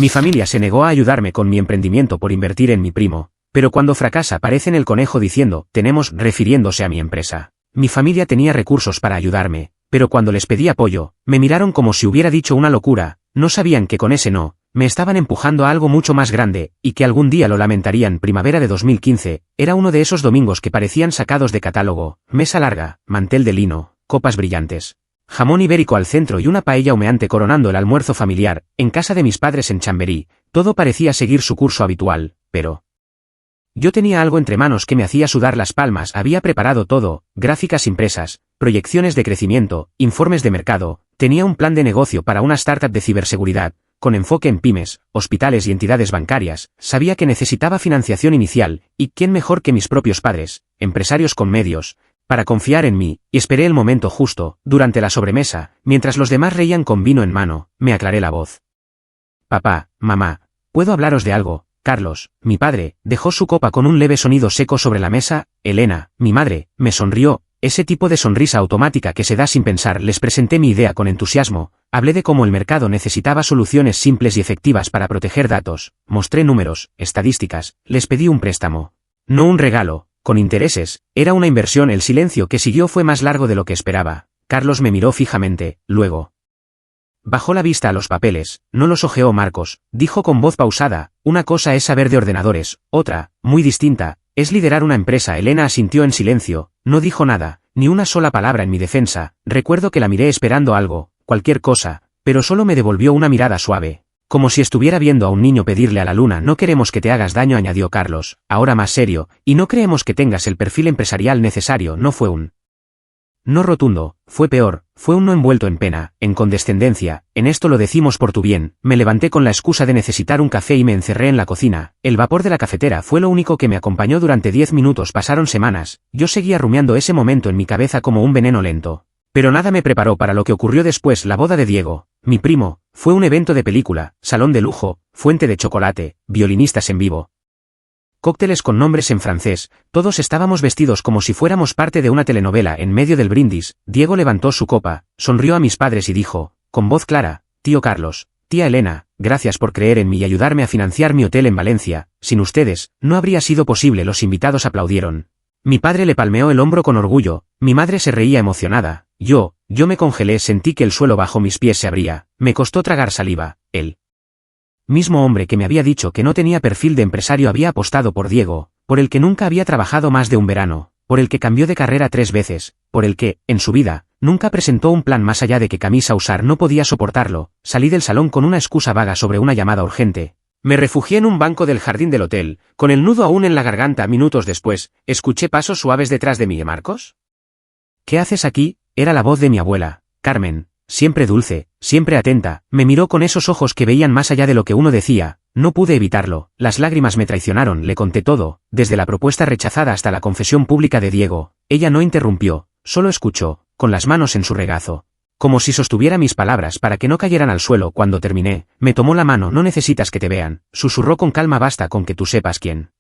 Mi familia se negó a ayudarme con mi emprendimiento por invertir en mi primo, pero cuando fracasa aparecen el conejo diciendo, tenemos, refiriéndose a mi empresa. Mi familia tenía recursos para ayudarme, pero cuando les pedí apoyo, me miraron como si hubiera dicho una locura, no sabían que con ese no, me estaban empujando a algo mucho más grande, y que algún día lo lamentarían. Primavera de 2015, era uno de esos domingos que parecían sacados de catálogo, mesa larga, mantel de lino, copas brillantes, jamón ibérico al centro y una paella humeante coronando el almuerzo familiar, en casa de mis padres en Chamberí. Todo parecía seguir su curso habitual, pero yo tenía algo entre manos que me hacía sudar las palmas. Había preparado todo, gráficas impresas, proyecciones de crecimiento, informes de mercado, tenía un plan de negocio para una startup de ciberseguridad, con enfoque en pymes, hospitales y entidades bancarias. Sabía que necesitaba financiación inicial, y quién mejor que mis propios padres, empresarios con medios, para confiar en mí, y esperé el momento justo. Durante la sobremesa, mientras los demás reían con vino en mano, me aclaré la voz. Papá, mamá, ¿puedo hablaros de algo? Carlos, mi padre, dejó su copa con un leve sonido seco sobre la mesa. Elena, mi madre, me sonrió, ese tipo de sonrisa automática que se da sin pensar. Les presenté mi idea con entusiasmo, hablé de cómo el mercado necesitaba soluciones simples y efectivas para proteger datos, mostré números, estadísticas, les pedí un préstamo. No un regalo, con intereses, era una inversión. El silencio que siguió fue más largo de lo que esperaba. Carlos me miró fijamente, luego bajó la vista a los papeles, no los hojeó. Marcos, dijo con voz pausada, una cosa es saber de ordenadores, otra, muy distinta, es liderar una empresa. Elena asintió en silencio, no dijo nada, ni una sola palabra en mi defensa. Recuerdo que la miré esperando algo, cualquier cosa, pero solo me devolvió una mirada suave, como si estuviera viendo a un niño pedirle a la luna. No queremos que te hagas daño, añadió Carlos, ahora más serio, y no creemos que tengas el perfil empresarial necesario. No fue un no rotundo, fue peor, fue un no envuelto en pena, en condescendencia. En esto lo decimos por tu bien. Me levanté con la excusa de necesitar un café y me encerré en la cocina. El vapor de la cafetera fue lo único que me acompañó durante 10 minutos. Pasaron semanas, yo seguía rumiando ese momento en mi cabeza como un veneno lento. Pero nada me preparó para lo que ocurrió después. La boda de Diego, mi primo, fue un evento de película, salón de lujo, fuente de chocolate, violinistas en vivo, cócteles con nombres en francés. Todos estábamos vestidos como si fuéramos parte de una telenovela. En medio del brindis, Diego levantó su copa, sonrió a mis padres y dijo, con voz clara, tío Carlos, tía Elena, gracias por creer en mí y ayudarme a financiar mi hotel en Valencia. Sin ustedes, no habría sido posible. Los invitados aplaudieron. Mi padre le palmeó el hombro con orgullo, mi madre se reía emocionada. Yo me congelé, sentí que el suelo bajo mis pies se abría, me costó tragar saliva. El mismo hombre que me había dicho que no tenía perfil de empresario había apostado por Diego, por el que nunca había trabajado más de un verano, por el que cambió de carrera 3 veces, por el que, en su vida, nunca presentó un plan más allá de qué camisa usar. No podía soportarlo. Salí del salón con una excusa vaga sobre una llamada urgente. Me refugié en un banco del jardín del hotel, con el nudo aún en la garganta. Minutos después, escuché pasos suaves detrás de mí. ¿Marcos? ¿Qué haces aquí? Era la voz de mi abuela, Carmen, siempre dulce, siempre atenta. Me miró con esos ojos que veían más allá de lo que uno decía. No pude evitarlo, las lágrimas me traicionaron. Le conté todo, desde la propuesta rechazada hasta la confesión pública de Diego. Ella no interrumpió, solo escuchó, con las manos en su regazo, como si sostuviera mis palabras para que no cayeran al suelo. Cuando terminé, me tomó la mano. No necesitas que te vean, susurró con calma, basta con que tú sepas quién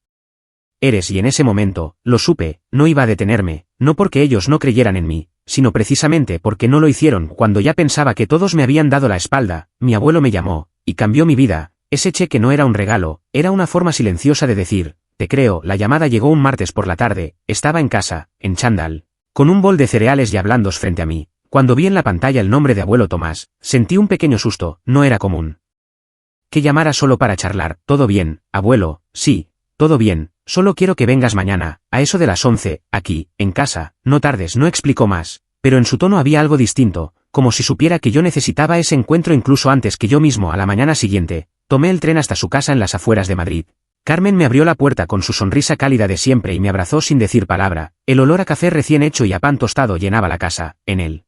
eres. Y en ese momento, lo supe, no iba a detenerme, no porque ellos no creyeran en mí, sino precisamente porque no lo hicieron. Cuando ya pensaba que todos me habían dado la espalda, mi abuelo me llamó, y cambió mi vida. Ese cheque no era un regalo, era una forma silenciosa de decir, te creo. La llamada llegó un martes por la tarde, estaba en casa, en chándal, con un bol de cereales y blandos frente a mí. Cuando vi en la pantalla el nombre de abuelo Tomás, sentí un pequeño susto. No era común que llamara solo para charlar. Todo bien, abuelo, sí, todo bien, solo quiero que vengas mañana, a eso de las 11, aquí, en casa, no tardes. No explicó más, pero en su tono había algo distinto, como si supiera que yo necesitaba ese encuentro incluso antes que yo mismo. A la mañana siguiente, tomé el tren hasta su casa en las afueras de Madrid. Carmen me abrió la puerta con su sonrisa cálida de siempre y me abrazó sin decir palabra. El olor a café recién hecho y a pan tostado llenaba la casa. En el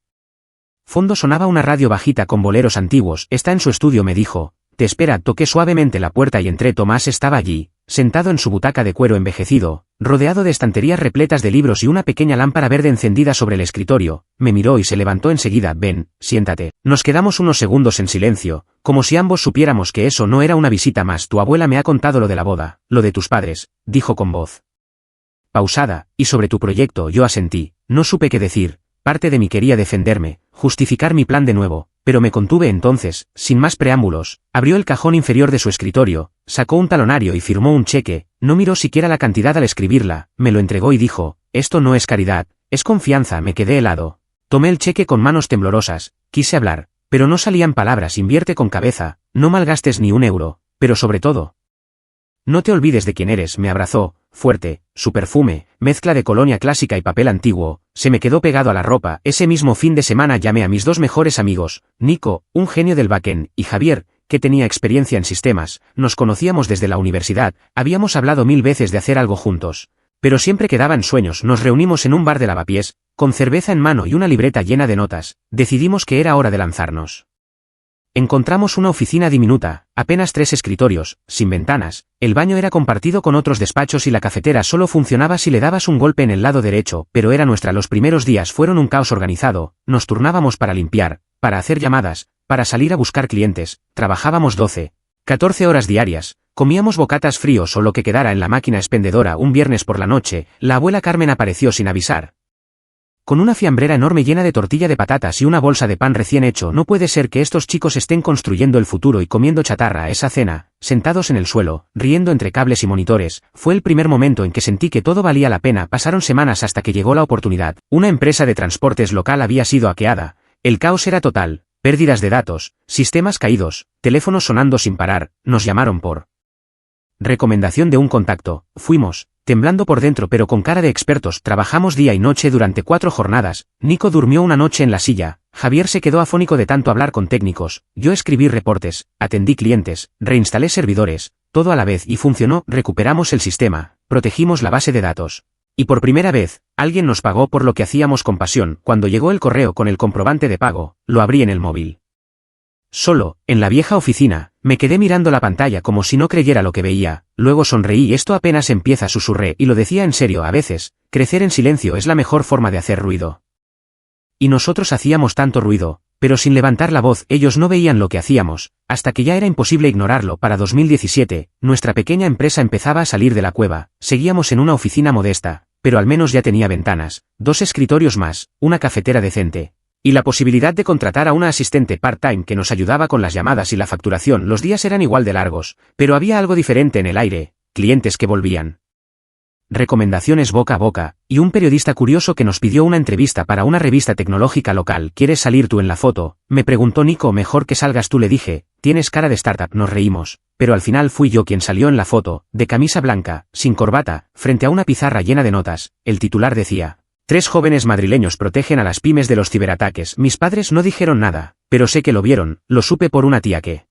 fondo sonaba una radio bajita con boleros antiguos. Está en su estudio, me dijo. Te espera. Toqué suavemente la puerta y entré. Tomás estaba allí, sentado en su butaca de cuero envejecido, rodeado de estanterías repletas de libros y una pequeña lámpara verde encendida sobre el escritorio. Me miró y se levantó enseguida. Ven, siéntate. Nos quedamos unos segundos en silencio, como si ambos supiéramos que eso no era una visita más. Tu abuela me ha contado lo de la boda, lo de tus padres, dijo con voz pausada, y sobre tu proyecto. Yo asentí, no supe qué decir. Parte de mí quería defenderme, justificar mi plan de nuevo, pero me contuve entonces, sin más preámbulos, abrió el cajón inferior de su escritorio, sacó un talonario y firmó un cheque, no miró siquiera la cantidad al escribirla, me lo entregó y dijo, esto no es caridad, es confianza. Me quedé helado. Tomé el cheque con manos temblorosas, quise hablar, pero no salían palabras. Invierte con cabeza, no malgastes ni un euro, pero sobre todo, no te olvides de quién eres. Me abrazó, fuerte, su perfume, mezcla de colonia clásica y papel antiguo, se me quedó pegado a la ropa. Ese mismo fin de semana llamé a mis dos mejores amigos, Nico, un genio del backend, y Javier, que tenía experiencia en sistemas. Nos conocíamos desde la universidad, habíamos hablado 1000 veces de hacer algo juntos, pero siempre quedaba en sueños. Nos reunimos en un bar de Lavapiés, con cerveza en mano y una libreta llena de notas. Decidimos que era hora de lanzarnos. Encontramos una oficina diminuta, apenas 3 escritorios, sin ventanas, el baño era compartido con otros despachos y la cafetera solo funcionaba si le dabas un golpe en el lado derecho, pero era nuestra. Los primeros días fueron un caos organizado, nos turnábamos para limpiar, para hacer llamadas, para salir a buscar clientes, trabajábamos 12, 14 horas diarias, comíamos bocatas fríos o lo que quedara en la máquina expendedora. Un viernes por la noche, la abuela Carmen apareció sin avisar, con una fiambrera enorme llena de tortilla de patatas y una bolsa de pan recién hecho. No puede ser que estos chicos estén construyendo el futuro y comiendo chatarra. Esa cena, sentados en el suelo, riendo entre cables y monitores, fue el primer momento en que sentí que todo valía la pena. Pasaron semanas hasta que llegó la oportunidad. Una empresa de transportes local había sido hackeada, el caos era total, pérdidas de datos, sistemas caídos, teléfonos sonando sin parar. Nos llamaron por recomendación de un contacto, fuimos, temblando por dentro pero con cara de expertos. Trabajamos día y noche durante 4 jornadas, Nico durmió una noche en la silla, Javier se quedó afónico de tanto hablar con técnicos, yo escribí reportes, atendí clientes, reinstalé servidores, todo a la vez y funcionó. Recuperamos el sistema, protegimos la base de datos. Y por primera vez, alguien nos pagó por lo que hacíamos con pasión. Cuando llegó el correo con el comprobante de pago, lo abrí en el móvil. Solo, en la vieja oficina, me quedé mirando la pantalla como si no creyera lo que veía, luego sonreí. Esto apenas empieza, susurré, y lo decía en serio. A veces, crecer en silencio es la mejor forma de hacer ruido. Y nosotros hacíamos tanto ruido, pero sin levantar la voz. Ellos no veían lo que hacíamos, hasta que ya era imposible ignorarlo. Para 2017, nuestra pequeña empresa empezaba a salir de la cueva, seguíamos en una oficina modesta, pero al menos ya tenía ventanas, 2 escritorios más, una cafetera decente, y la posibilidad de contratar a una asistente part-time que nos ayudaba con las llamadas y la facturación. Los días eran igual de largos, pero había algo diferente en el aire, clientes que volvían, recomendaciones boca a boca, y un periodista curioso que nos pidió una entrevista para una revista tecnológica local. ¿Quieres salir tú en la foto?, me preguntó Nico. Mejor que salgas tú, le dije, tienes cara de startup. Nos reímos, pero al final fui yo quien salió en la foto, de camisa blanca, sin corbata, frente a una pizarra llena de notas. El titular decía: 3 jóvenes madrileños protegen a las pymes de los ciberataques. Mis padres no dijeron nada, pero sé que lo vieron, lo supe por una tía que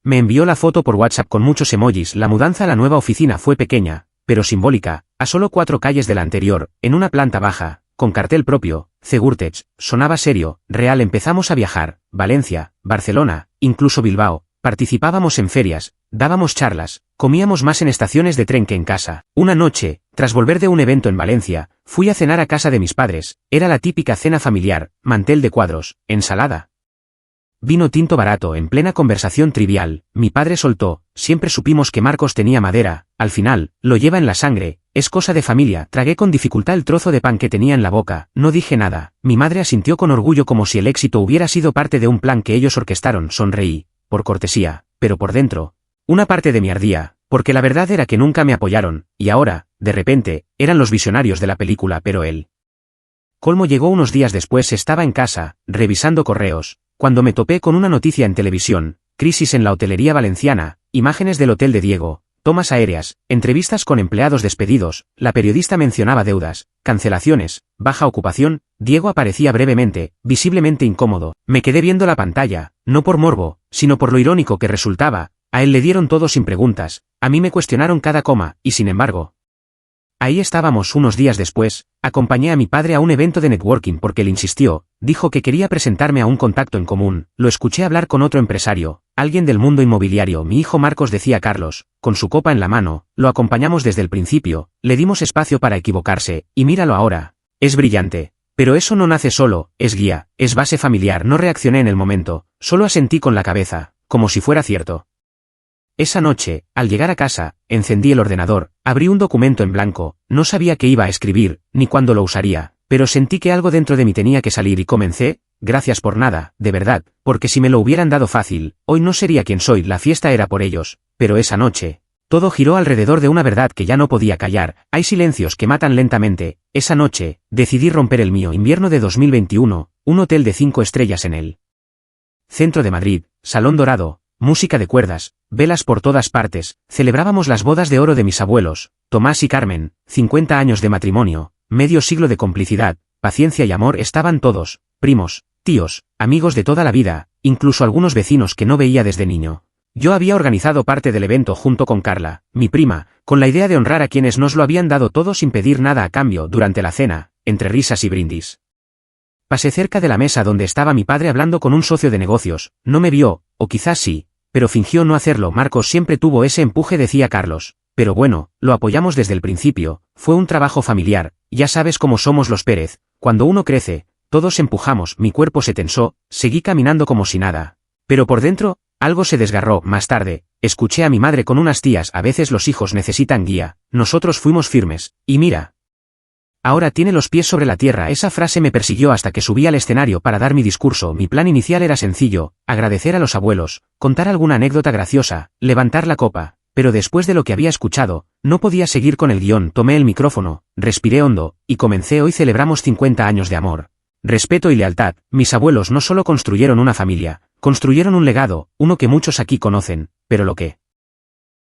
me envió la foto por WhatsApp con muchos emojis. La mudanza a la nueva oficina fue pequeña, pero simbólica, a solo 4 calles de la anterior, en una planta baja, con cartel propio, Cegurtech, sonaba serio, real. Empezamos a viajar, Valencia, Barcelona, incluso Bilbao, participábamos en ferias, dábamos charlas, comíamos más en estaciones de tren que en casa. Una noche, tras volver de un evento en Valencia, fui a cenar a casa de mis padres. Era la típica cena familiar, mantel de cuadros, ensalada, vino tinto barato. En plena conversación trivial, mi padre soltó: siempre supimos que Marcos tenía madera, al final, lo lleva en la sangre, es cosa de familia. Tragué con dificultad el trozo de pan que tenía en la boca, no dije nada. Mi madre asintió con orgullo como si el éxito hubiera sido parte de un plan que ellos orquestaron. Sonreí, por cortesía, pero por dentro, una parte de mí ardía, porque la verdad era que nunca me apoyaron, y ahora, de repente, eran los visionarios de la película. Pero el colmo llegó unos días después. Estaba en casa, revisando correos, cuando me topé con una noticia en televisión: crisis en la hotelería valenciana, imágenes del hotel de Diego, tomas aéreas, entrevistas con empleados despedidos. La periodista mencionaba deudas, cancelaciones, baja ocupación. Diego aparecía brevemente, visiblemente incómodo. Me quedé viendo la pantalla, no por morbo, sino por lo irónico que resultaba. A él le dieron todo sin preguntas, a mí me cuestionaron cada coma, y sin embargo, ahí estábamos. Unos días después, acompañé a mi padre a un evento de networking porque él insistió, dijo que quería presentarme a un contacto en común. Lo escuché hablar con otro empresario, alguien del mundo inmobiliario. Mi hijo Marcos, decía Carlos, con su copa en la mano. Lo acompañamos desde el principio, le dimos espacio para equivocarse, y míralo ahora, es brillante. Pero eso no nace solo, es guía, es base familiar. No reaccioné en el momento, solo asentí con la cabeza, como si fuera cierto. Esa noche, al llegar a casa, encendí el ordenador, abrí un documento en blanco. No sabía qué iba a escribir, ni cuándo lo usaría, pero sentí que algo dentro de mí tenía que salir y comencé: gracias por nada, de verdad, porque si me lo hubieran dado fácil, hoy no sería quien soy, la fiesta era por ellos, pero esa noche... Todo giró alrededor de una verdad que ya no podía callar, hay silencios que matan lentamente. Esa noche, decidí romper el mío. Invierno de 2021, un hotel de 5 estrellas en el centro de Madrid, salón dorado, música de cuerdas, velas por todas partes, celebrábamos las bodas de oro de mis abuelos, Tomás y Carmen, 50 años de matrimonio, medio siglo de complicidad, paciencia y amor, estaban todos, primos, tíos, amigos de toda la vida, incluso algunos vecinos que no veía desde niño. Yo había organizado parte del evento junto con Carla, mi prima, con la idea de honrar a quienes nos lo habían dado todo sin pedir nada a cambio durante la cena, entre risas y brindis. Pasé cerca de la mesa donde estaba mi padre hablando con un socio de negocios, no me vio, o quizás sí, pero fingió no hacerlo. Marcos siempre tuvo ese empuje, decía Carlos, pero bueno, lo apoyamos desde el principio, fue un trabajo familiar, ya sabes cómo somos los Pérez, cuando uno crece, todos empujamos. Mi cuerpo se tensó, seguí caminando como si nada. Pero por dentro, algo se desgarró. Más tarde, escuché a mi madre con unas tías: a veces los hijos necesitan guía, nosotros fuimos firmes, y mira. Ahora tiene los pies sobre la tierra. Esa frase me persiguió hasta que subí al escenario para dar mi discurso. Mi plan inicial era sencillo, agradecer a los abuelos, contar alguna anécdota graciosa, levantar la copa, pero después de lo que había escuchado, no podía seguir con el guión. Tomé el micrófono, respiré hondo, y comencé: hoy celebramos 50 años de amor, respeto y lealtad. Mis abuelos no solo construyeron una familia, construyeron un legado, uno que muchos aquí conocen, pero lo que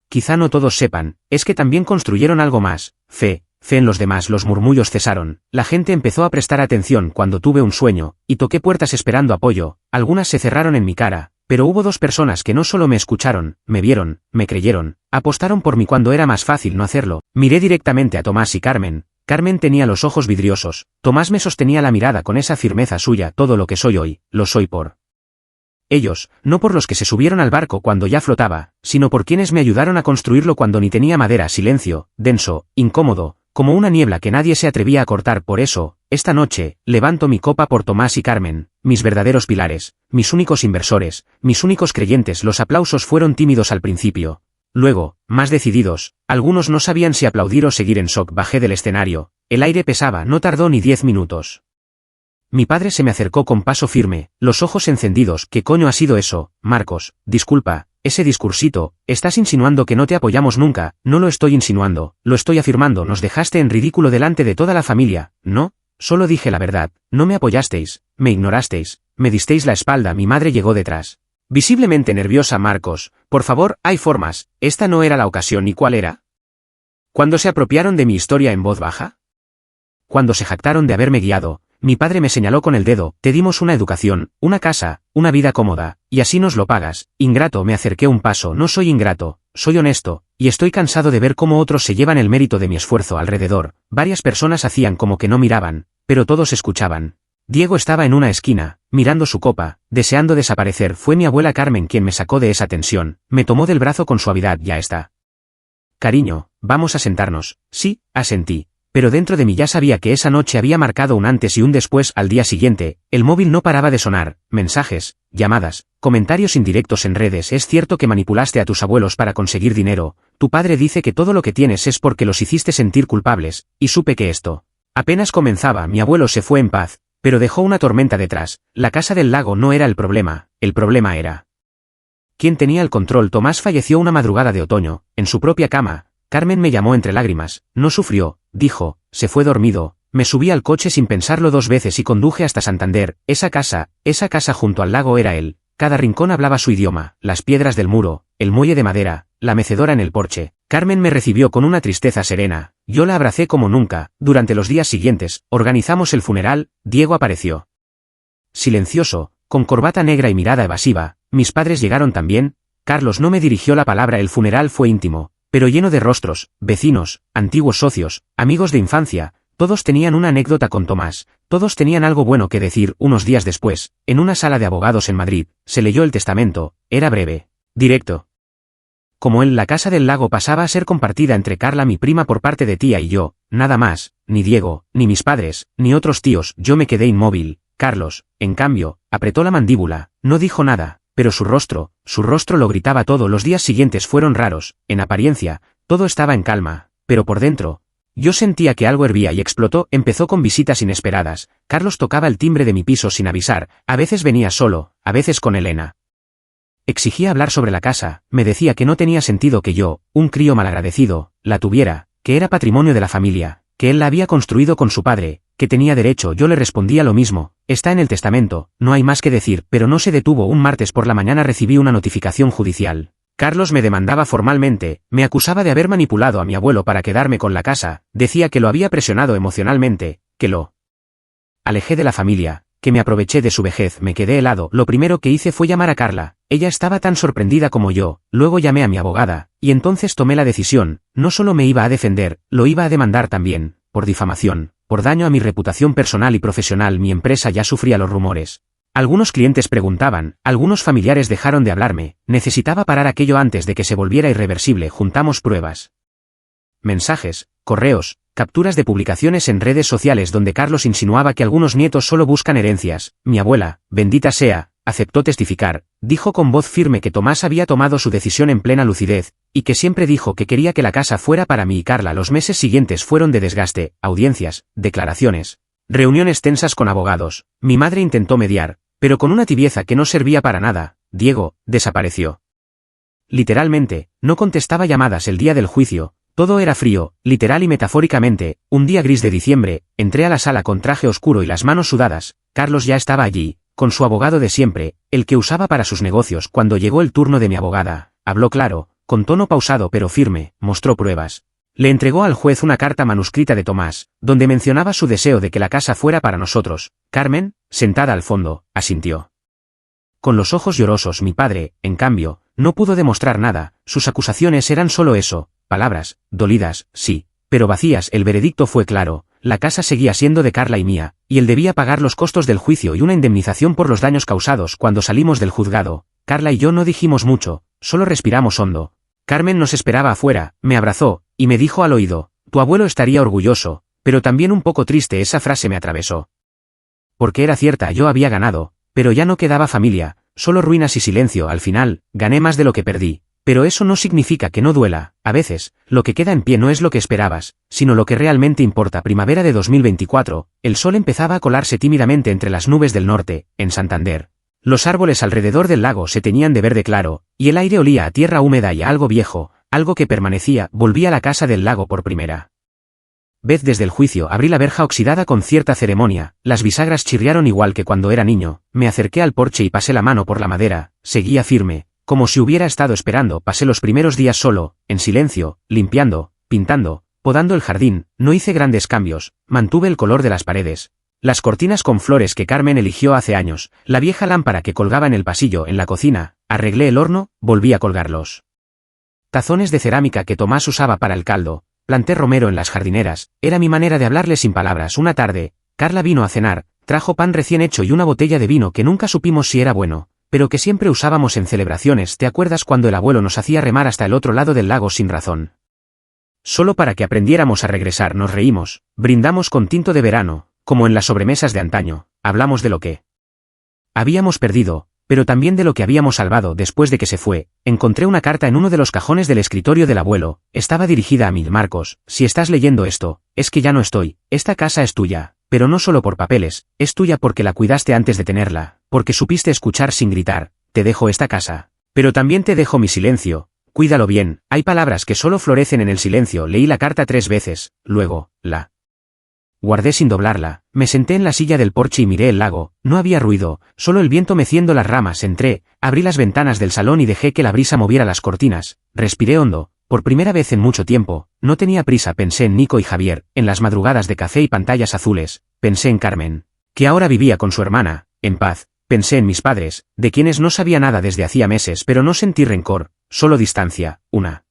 quizá no todos sepan, es que también construyeron algo más: fe en los demás. Los murmullos cesaron, la gente empezó a prestar atención cuando tuve un sueño, y toqué puertas esperando apoyo, algunas se cerraron en mi cara, pero hubo 2 personas que no solo me escucharon, me vieron, me creyeron, apostaron por mí cuando era más fácil no hacerlo. Miré directamente a Tomás y Carmen. Carmen tenía los ojos vidriosos, Tomás me sostenía la mirada con esa firmeza suya. Todo lo que soy hoy, lo soy por ellos, no por los que se subieron al barco cuando ya flotaba, sino por quienes me ayudaron a construirlo cuando ni tenía madera. Silencio, denso, incómodo, como una niebla que nadie se atrevía a cortar. Por eso, esta noche, levanto mi copa por Tomás y Carmen, mis verdaderos pilares, mis únicos inversores, mis únicos creyentes. Los aplausos fueron tímidos al principio. Luego, más decididos, algunos no sabían si aplaudir o seguir en shock. Bajé del escenario, el aire pesaba, no tardó ni 10 minutos. Mi padre se me acercó con paso firme, los ojos encendidos. ¿Qué coño ha sido eso, Marcos? Disculpa, ese discursito, estás insinuando que no te apoyamos nunca. No lo estoy insinuando, lo estoy afirmando. Nos dejaste en ridículo delante de toda la familia, ¿no? Solo dije la verdad, no me apoyasteis, me ignorasteis, me disteis la espalda. Mi madre llegó detrás, visiblemente nerviosa. Marcos, por favor, hay formas, esta no era la ocasión. ¿Y cuál era? ¿Cuándo se apropiaron de mi historia en voz baja? Cuando se jactaron de haberme guiado. Mi padre me señaló con el dedo: te dimos una educación, una casa, una vida cómoda, y así nos lo pagas. Ingrato. Me acerqué un paso. No soy ingrato, soy honesto, y estoy cansado de ver cómo otros se llevan el mérito de mi esfuerzo. Alrededor, varias personas hacían como que no miraban, pero todos escuchaban. Diego estaba en una esquina, mirando su copa, deseando desaparecer. Fue mi abuela Carmen quien me sacó de esa tensión, me tomó del brazo con suavidad. Ya está. Cariño, vamos a sentarnos. Sí, asentí. Pero dentro de mí ya sabía que esa noche había marcado un antes y un después. Al día siguiente, el móvil no paraba de sonar, mensajes, llamadas, comentarios indirectos en redes. Es cierto que manipulaste a tus abuelos para conseguir dinero, tu padre dice que todo lo que tienes es porque los hiciste sentir culpables, y supe que esto apenas comenzaba. Mi abuelo se fue en paz, pero dejó una tormenta detrás. La casa del lago no era el problema era ¿quién tenía el control? Tomás falleció una madrugada de otoño, en su propia cama. Carmen me llamó entre lágrimas. No sufrió, dijo, se fue dormido. Me subí al coche sin pensarlo 2 veces y conduje hasta Santander. Esa casa junto al lago era él. Cada rincón hablaba su idioma, las piedras del muro, el muelle de madera, la mecedora en el porche. Carmen me recibió con una tristeza serena. Yo la abracé como nunca. Durante los días siguientes, organizamos el funeral. Diego apareció silencioso, con corbata negra y mirada evasiva. Mis padres llegaron también. Carlos no me dirigió la palabra. El funeral fue íntimo, pero lleno de rostros, vecinos, antiguos socios, amigos de infancia. Todos tenían una anécdota con Tomás, todos tenían algo bueno que decir. Unos días después, en una sala de abogados en Madrid, se leyó el testamento. Era breve, directo. Como él, la casa del lago pasaba a ser compartida entre Carla, mi prima por parte de tía, y yo, nada más. Ni Diego, ni mis padres, ni otros tíos. Yo me quedé inmóvil. Carlos, en cambio, apretó la mandíbula, no dijo nada, pero su rostro lo gritaba todo. Los días siguientes fueron raros. En apariencia, todo estaba en calma, pero por dentro, Yo sentía que algo hervía y explotó. Empezó con visitas inesperadas. Carlos tocaba el timbre de mi piso sin avisar, a veces venía solo, a veces con Elena. Exigía hablar sobre la casa, me decía que no tenía sentido que yo, un crío malagradecido, la tuviera, que era patrimonio de la familia, que él la había construido con su padre, que tenía derecho. Yo le respondía lo mismo, está en el testamento, no hay más que decir, pero no se detuvo. Un martes por la mañana recibí una notificación judicial. Carlos me demandaba formalmente, me acusaba de haber manipulado a mi abuelo para quedarme con la casa, decía que lo había presionado emocionalmente, que lo alejé de la familia, que me aproveché de su vejez. Me quedé helado. Lo primero que hice fue llamar a Carla, ella estaba tan sorprendida como yo. Luego llamé a mi abogada, y entonces tomé la decisión, no solo me iba a defender, lo iba a demandar también, por difamación, por daño a mi reputación personal y profesional. Mi empresa ya sufría los rumores. Algunos clientes preguntaban, algunos familiares dejaron de hablarme, necesitaba parar aquello antes de que se volviera irreversible. Juntamos pruebas, mensajes, correos, capturas de publicaciones en redes sociales donde Carlos insinuaba que algunos nietos solo buscan herencias. Mi abuela, bendita sea, aceptó testificar, dijo con voz firme que Tomás había tomado su decisión en plena lucidez, y que siempre dijo que quería que la casa fuera para mí y Carla. Los meses siguientes fueron de desgaste, audiencias, declaraciones, reuniones tensas con abogados. Mi madre intentó mediar, pero con una tibieza que no servía para nada. Diego desapareció. Literalmente, no contestaba llamadas el día del juicio, todo era frío, literal y metafóricamente. Un día gris de diciembre, entré a la sala con traje oscuro y las manos sudadas. Carlos ya estaba allí, con su abogado de siempre, el que usaba para sus negocios. Cuando llegó el turno de mi abogada, habló claro, con tono pausado pero firme, mostró pruebas. Le entregó al juez una carta manuscrita de Tomás, donde mencionaba su deseo de que la casa fuera para nosotros. Carmen, sentada al fondo, asintió. Con los ojos llorosos. Mi padre, en cambio, no pudo demostrar nada. Sus acusaciones eran solo eso, palabras, dolidas, sí, pero vacías. El veredicto fue claro, la casa seguía siendo de Carla y mía, y él debía pagar los costos del juicio y una indemnización por los daños causados. Cuando salimos del juzgado, Carla y yo no dijimos mucho, solo respiramos hondo. Carmen nos esperaba afuera, me abrazó, y me dijo al oído, tu abuelo estaría orgulloso, pero también un poco triste. Esa frase me atravesó. Porque era cierta, yo había ganado, pero ya no quedaba familia, solo ruinas y silencio. Al final, gané más de lo que perdí, pero eso no significa que no duela. A veces, lo que queda en pie no es lo que esperabas, sino lo que realmente importa. Primavera de 2024, el sol empezaba a colarse tímidamente entre las nubes del norte, en Santander. Los árboles alrededor del lago se teñían de verde claro, y el aire olía a tierra húmeda y a algo viejo, algo que permanecía. Volví a la casa del lago por primera vez desde el juicio. Abrí la verja oxidada con cierta ceremonia, las bisagras chirriaron igual que cuando era niño. Me acerqué al porche y pasé la mano por la madera, seguía firme, como si hubiera estado esperando. Pasé los primeros días solo, en silencio, limpiando, pintando, podando el jardín. No hice grandes cambios, mantuve el color de las paredes, las cortinas con flores que Carmen eligió hace años, la vieja lámpara que colgaba en el pasillo. En la cocina, arreglé el horno, volví a colgar los tazones de cerámica que Tomás usaba para el caldo, planté romero en las jardineras. Era mi manera de hablarle sin palabras. Una tarde, Carla vino a cenar, trajo pan recién hecho y una botella de vino que nunca supimos si era bueno, pero que siempre usábamos en celebraciones. ¿Te acuerdas cuando el abuelo nos hacía remar hasta el otro lado del lago sin razón? Solo para que aprendiéramos a regresar. Nos reímos, brindamos con tinto de verano, como en las sobremesas de antaño, hablamos de lo que habíamos perdido, pero también de lo que habíamos salvado. Después de que se fue, encontré una carta en uno de los cajones del escritorio del abuelo, estaba dirigida a mí. Marcos, si estás leyendo esto, es que ya no estoy, esta casa es tuya, pero no solo por papeles, es tuya porque la cuidaste antes de tenerla, porque supiste escuchar sin gritar. Te dejo esta casa, pero también te dejo mi silencio, cuídalo bien. Hay palabras que solo florecen en el silencio. Leí la carta 3 veces, luego, la guardé sin doblarla. Me senté en la silla del porche y miré el lago. No había ruido, solo el viento meciendo las ramas. Entré, abrí las ventanas del salón y dejé que la brisa moviera las cortinas. Respiré hondo, por primera vez en mucho tiempo. No tenía prisa. Pensé en Nico y Javier, en las madrugadas de café y pantallas azules. Pensé en Carmen, que ahora vivía con su hermana, en paz. Pensé en mis padres, de quienes no sabía nada desde hacía meses, pero no sentí rencor, solo distancia, una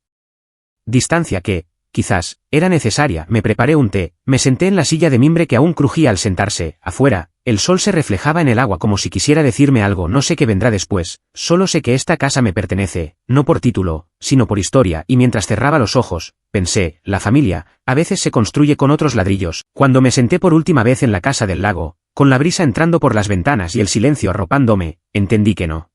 distancia que, quizás, era necesaria. Me preparé un té, me senté en la silla de mimbre que aún crujía al sentarse. Afuera, el sol se reflejaba en el agua como si quisiera decirme algo. No sé qué vendrá después, solo sé que esta casa me pertenece, no por título, sino por historia. Y mientras cerraba los ojos, pensé, la familia, a veces se construye con otros ladrillos. Cuando me senté por última vez en la casa del lago, con la brisa entrando por las ventanas y el silencio arropándome, entendí que no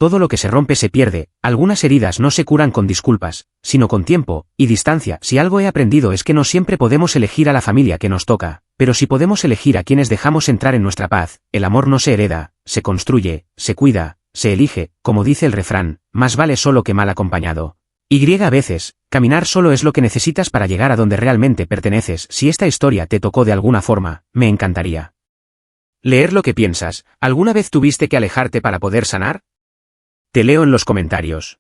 todo lo que se rompe se pierde, algunas heridas no se curan con disculpas, sino con tiempo y distancia. Si algo he aprendido es que no siempre podemos elegir a la familia que nos toca, pero sí podemos elegir a quienes dejamos entrar en nuestra paz. El amor no se hereda, se construye, se cuida, se elige, como dice el refrán, más vale solo que mal acompañado. A veces, caminar solo es lo que necesitas para llegar a donde realmente perteneces. Si esta historia te tocó de alguna forma, me encantaría leer lo que piensas. ¿Alguna vez tuviste que alejarte para poder sanar? Te leo en los comentarios.